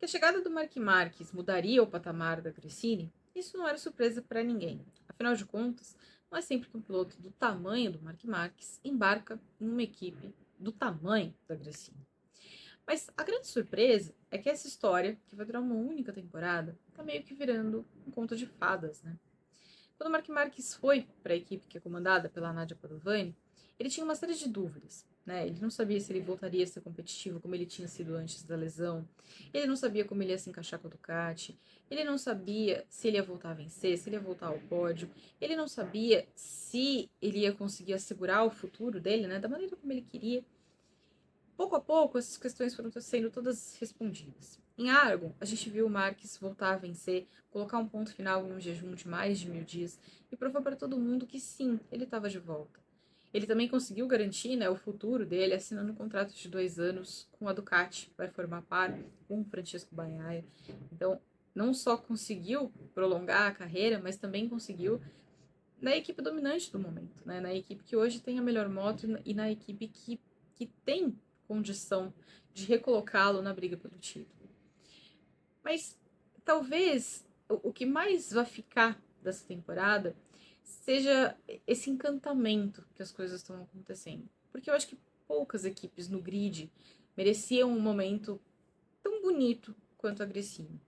Que a chegada do Marc Marques mudaria o patamar da Gresini, isso não era surpresa para ninguém. Afinal de contas, não é sempre que um piloto do tamanho do Marc Marques embarca em uma equipe do tamanho da Gresini. Mas a grande surpresa é que essa história, que vai durar uma única temporada, tá meio que virando um conto de fadas, né? Quando o Marc Marques foi para a equipe que é comandada pela Nadia Padovani, ele tinha uma série de dúvidas. Né? Ele não sabia se ele voltaria a ser competitivo como ele tinha sido antes da lesão. Ele não sabia como ele ia se encaixar com a Ducati. Ele não sabia se ele ia voltar a vencer, se ele ia voltar ao pódio. Ele não sabia se ele ia conseguir assegurar o futuro dele, né? Da maneira como ele queria. Pouco a pouco, essas questões foram sendo todas respondidas. Em Aragon, a gente viu o Marques voltar a vencer, colocar um ponto final em um jejum de mais de 1000 dias e provou para todo mundo que sim, ele estava de volta. Ele também conseguiu garantir, né, o futuro dele assinando um contrato de 2 anos com a Ducati, vai formar par com o Francesco Bagnaia. Então, não só conseguiu prolongar a carreira, mas também conseguiu na equipe dominante do momento, né? Na equipe que hoje tem a melhor moto e na equipe que tem condição de recolocá-lo na briga pelo título. Mas talvez o que mais vai ficar dessa temporada seja esse encantamento que as coisas estão acontecendo. Porque eu acho que poucas equipes no grid mereciam um momento tão bonito quanto a Gresini.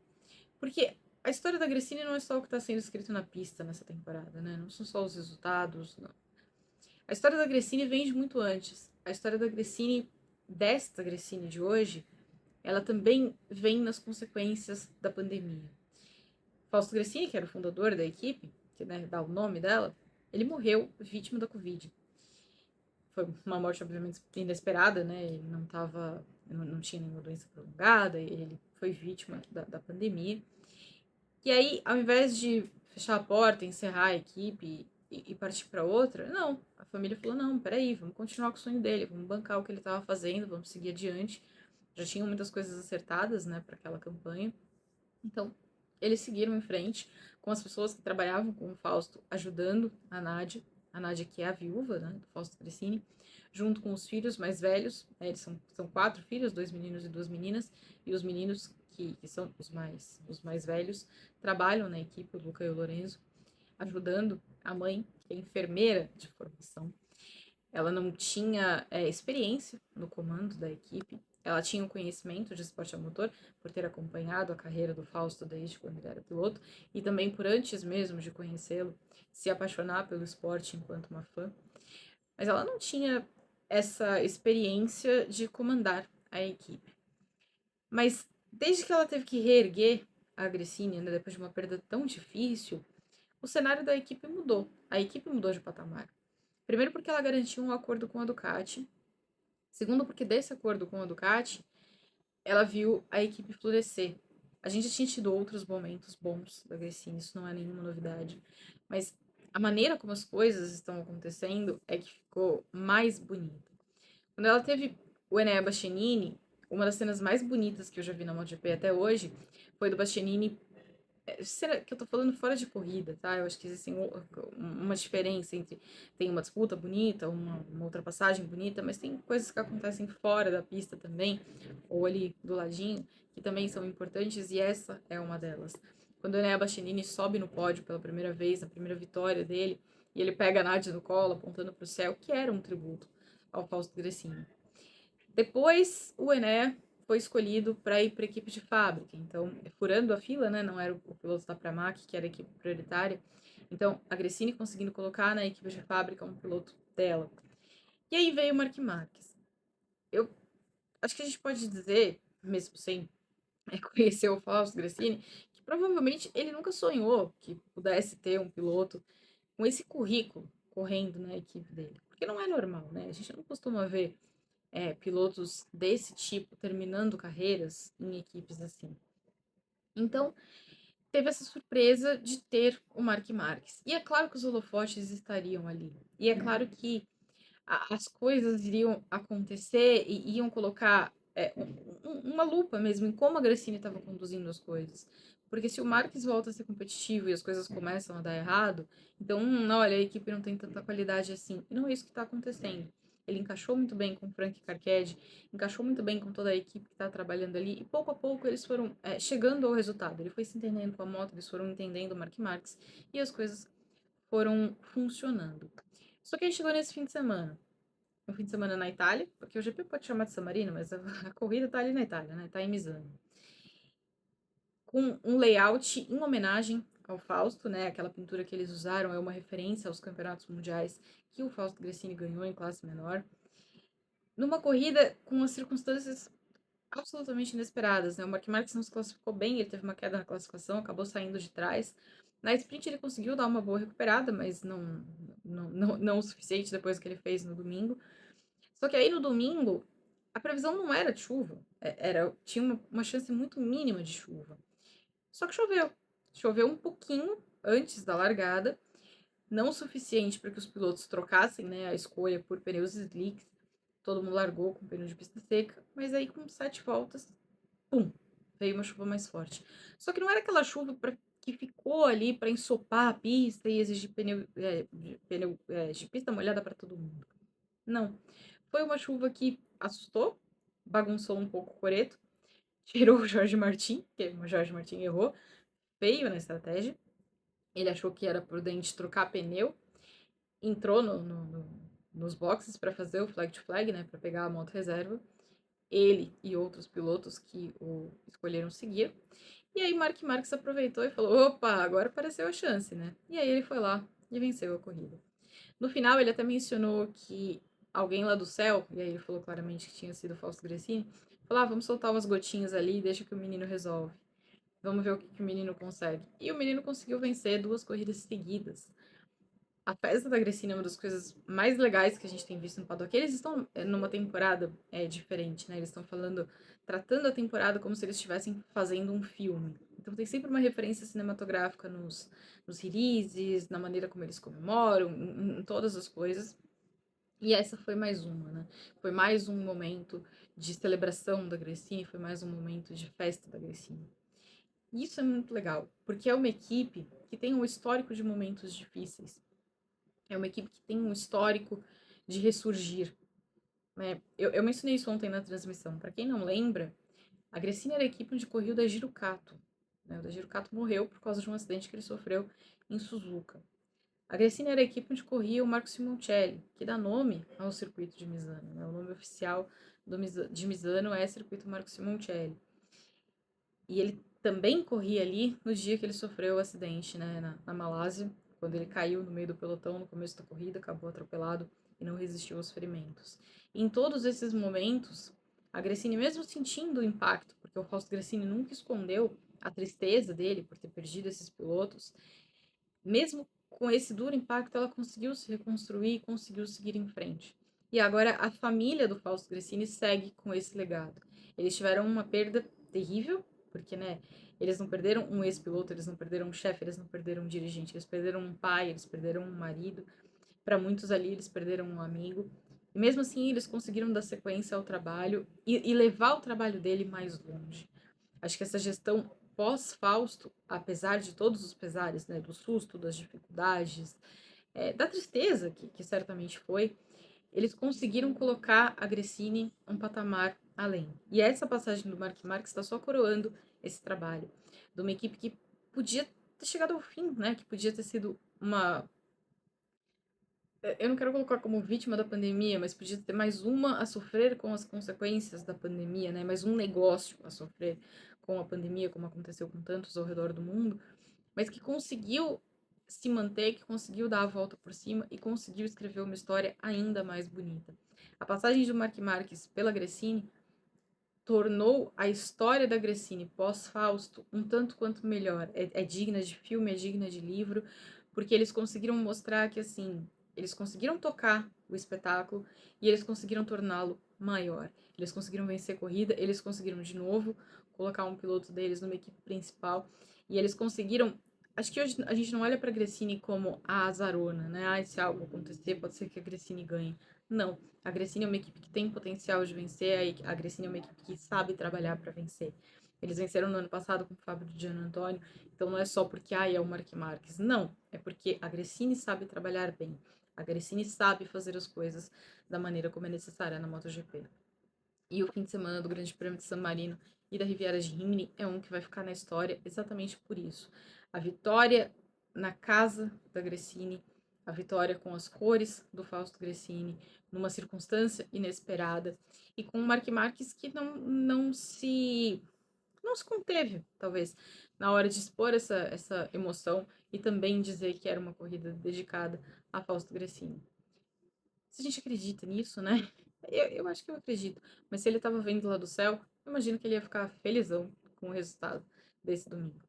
Porque a história da Gresini não é só o que está sendo escrito na pista nessa temporada, né? Não são só os resultados, não. A história da Gresini vem de muito antes. A história da Gresini, desta Gresini de hoje, ela também vem nas consequências da pandemia. Fausto Gresini, que era o fundador da equipe, que né, dá o nome dela, ele morreu vítima da Covid. Foi uma morte, obviamente, inesperada, né? Ele não tinha nenhuma doença prolongada, ele foi vítima da pandemia. E aí, ao invés de fechar a porta, encerrar a equipe e partir para outra, não. A família falou: não, peraí, vamos continuar com o sonho dele, vamos bancar o que ele estava fazendo, vamos seguir adiante. Já tinham muitas coisas acertadas, né, para aquela campanha. Então, eles seguiram em frente com as pessoas que trabalhavam com o Fausto, ajudando a Nádia que é a viúva, né, do Fausto Crescini, junto com os filhos mais velhos, né, eles são 4 filhos, 2 meninos e 2 meninas, e os meninos que são os mais velhos, trabalham na equipe, o Luca e o Lorenzo, ajudando a mãe, que é enfermeira de formação. Ela não tinha experiência no comando da equipe, ela tinha um conhecimento de esporte a motor, por ter acompanhado a carreira do Fausto desde quando ele era piloto, e também por antes mesmo de conhecê-lo, se apaixonar pelo esporte enquanto uma fã. Mas ela não tinha essa experiência de comandar a equipe. Mas desde que ela teve que reerguer a Gresini, né, depois de uma perda tão difícil, o cenário da equipe mudou. A equipe mudou de patamar. Primeiro porque ela garantiu um acordo com a Ducati. Segundo porque desse acordo com a Ducati, ela viu a equipe florescer. A gente já tinha tido outros momentos bons da Gresini, isso não é nenhuma novidade. Mas a maneira como as coisas estão acontecendo é que ficou mais bonita. Quando ela teve o Enea Bastianini, uma das cenas mais bonitas que eu já vi na MotoGP até hoje foi do Bastianini. Cena que eu tô falando fora de corrida, tá? Eu acho que existe uma diferença entre tem uma disputa bonita, uma ultrapassagem bonita, mas tem coisas que acontecem fora da pista também, ou ali do ladinho, que também são importantes, e essa é uma delas. Quando o Enea Bastianini sobe no pódio pela primeira vez, a primeira vitória dele, e ele pega a Nádia no colo, apontando para o céu, que era um tributo ao Fausto Gresini. Depois, o Ené foi escolhido para ir para a equipe de fábrica. Então, furando a fila, né? Não era o piloto da Pramac, que era a equipe prioritária. Então, a Gresini conseguindo colocar na equipe de fábrica um piloto dela. E aí veio o Marc Marques. Eu acho que a gente pode dizer, mesmo sem conhecer o Fausto Gresini, que provavelmente ele nunca sonhou que pudesse ter um piloto com esse currículo correndo na equipe dele. Porque não é normal, né? A gente não costuma ver pilotos desse tipo terminando carreiras em equipes assim. Então, teve essa surpresa de ter o Marc Marques. E é claro que os holofotes estariam ali. E é claro que as coisas iriam acontecer e iam colocar uma lupa mesmo em como a Gresini estava conduzindo as coisas. Porque se o Marques volta a ser competitivo e as coisas começam a dar errado, então, olha, a equipe não tem tanta qualidade assim. E não é isso que está acontecendo. ele encaixou muito bem com o Frank Carquede, encaixou muito bem com toda a equipe que está trabalhando ali, e pouco a pouco eles foram chegando ao resultado. Ele foi se entendendo com a moto, eles foram entendendo o Mark Marques, e as coisas foram funcionando. Só que aí chegou nesse fim de semana. Um fim de semana na Itália, porque o GP pode chamar de San Marino, mas a corrida tá ali na Itália, né? Tá em Misano. Com um layout em homenagem ao Fausto, né? Aquela pintura que eles usaram é uma referência aos campeonatos mundiais que o Fausto Gresini ganhou em classe menor. Numa corrida com as circunstâncias absolutamente inesperadas, né? O Mark Marques não se classificou bem, ele teve uma queda na classificação, acabou saindo de trás. Na sprint ele conseguiu dar uma boa recuperada, mas não o suficiente depois do que ele fez no domingo. Só que aí no domingo, a previsão não era de chuva, tinha uma chance muito mínima de chuva. Só que choveu. Choveu um pouquinho antes da largada, não o suficiente para que os pilotos trocassem, né, a escolha por pneus slicks. Todo mundo largou com pneu de pista seca, mas aí com 7 voltas, pum, veio uma chuva mais forte. Só que não era aquela chuva que ficou ali para ensopar a pista e exigir de pista molhada para todo mundo. Não. Foi uma chuva que assustou, bagunçou um pouco o coreto, tirou o Jorge Martin, que o Jorge Martin errou feio na estratégia. Ele achou que era prudente trocar pneu, entrou nos boxes para fazer o flag to flag, né, para pegar a moto reserva. Ele e outros pilotos que o escolheram seguir. E aí Mark Marques aproveitou e falou: opa, agora apareceu a chance, né? E aí ele foi lá e venceu a corrida. No final, ele até mencionou que alguém lá do céu, e aí ele falou claramente que tinha sido o Fausto Gresini, falou: ah, vamos soltar umas gotinhas ali e deixa que o menino resolve. Vamos ver o que o menino consegue. E o menino conseguiu vencer 2 corridas seguidas. A festa da Gresini é uma das coisas mais legais que a gente tem visto no paddock. Eles estão numa temporada diferente, né? Eles estão tratando a temporada como se eles estivessem fazendo um filme. Então tem sempre uma referência cinematográfica nos releases, na maneira como eles comemoram, em todas as coisas. E essa foi mais uma, né? Foi mais um momento de celebração da Gresini, foi mais um momento de festa da Gresini. E isso é muito legal, porque é uma equipe que tem um histórico de momentos difíceis. É uma equipe que tem um histórico de ressurgir. Né? Eu mencionei isso ontem na transmissão. Para quem não lembra, a Gresini era a equipe onde corria o Daijiro Kato. Né? O Daijiro Kato morreu por causa de um acidente que ele sofreu em Suzuka. A Gresini era a equipe onde corria o Marco Simoncelli, que dá nome ao circuito de Misano. Né? O nome oficial de Misano é Circuito Marco Simoncelli. E ele também corria ali no dia que ele sofreu o acidente, né, na Malásia, quando ele caiu no meio do pelotão no começo da corrida, acabou atropelado e não resistiu aos ferimentos. E em todos esses momentos, a Gresini, mesmo sentindo o impacto, porque o Fausto Gresini nunca escondeu a tristeza dele por ter perdido esses pilotos, mesmo com esse duro impacto, ela conseguiu se reconstruir e conseguiu seguir em frente. E agora a família do Fausto Gresini segue com esse legado. Eles tiveram uma perda terrível, porque, né, eles não perderam um ex-piloto, eles não perderam um chefe, eles não perderam um dirigente, eles perderam um pai, eles perderam um marido. Para muitos ali, eles perderam um amigo. E mesmo assim, eles conseguiram dar sequência ao trabalho e levar o trabalho dele mais longe. Acho que essa gestão pós-Fausto, apesar de todos os pesares, né, do susto, das dificuldades, da tristeza, que certamente foi, eles conseguiram colocar a Gresini um patamar além. E essa passagem do Mark Marques está só coroando esse trabalho de uma equipe que podia ter chegado ao fim, né? Que podia ter sido uma. Eu não quero colocar como vítima da pandemia, mas podia ter mais uma a sofrer com as consequências da pandemia, né? Mais um negócio a sofrer com a pandemia, como aconteceu com tantos ao redor do mundo, mas que conseguiu se manter, que conseguiu dar a volta por cima e conseguiu escrever uma história ainda mais bonita. A passagem de Mark Marques pela Gresini tornou a história da Gresini pós-Fausto um tanto quanto melhor. É digna de filme, é digna de livro, porque eles conseguiram mostrar que, assim, eles conseguiram tocar o espetáculo e eles conseguiram torná-lo maior. Eles conseguiram vencer a corrida, eles conseguiram de novo colocar um piloto deles numa equipe principal e eles conseguiram. Acho que hoje a gente não olha para a Gresini como a azarona, né? Ah, se algo acontecer, pode ser que a Gresini ganhe. Não, a Gresini é uma equipe que tem potencial de vencer, a Gresini é uma equipe que sabe trabalhar para vencer. Eles venceram no ano passado com o Fábio de Gianno Antônio, então não é só porque é o Mark Marques, não, é porque a Gresini sabe trabalhar bem. A Gresini sabe fazer as coisas da maneira como é necessária na MotoGP. E o fim de semana do Grande Prêmio de San Marino e da Riviera de Rimini é um que vai ficar na história exatamente por isso. A vitória na casa da Gresini, a vitória com as cores do Fausto Gresini, numa circunstância inesperada, e com o Marc Marques que não se conteve, talvez, na hora de expor essa emoção e também dizer que era uma corrida dedicada a Fausto Gresini. Se a gente acredita nisso, né? Eu acho que eu acredito. Mas se ele tava vendo lá do céu, eu imagino que ele ia ficar felizão com o resultado desse domingo.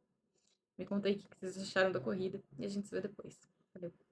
Me conta aí o que vocês acharam da corrida e a gente se vê depois. Valeu!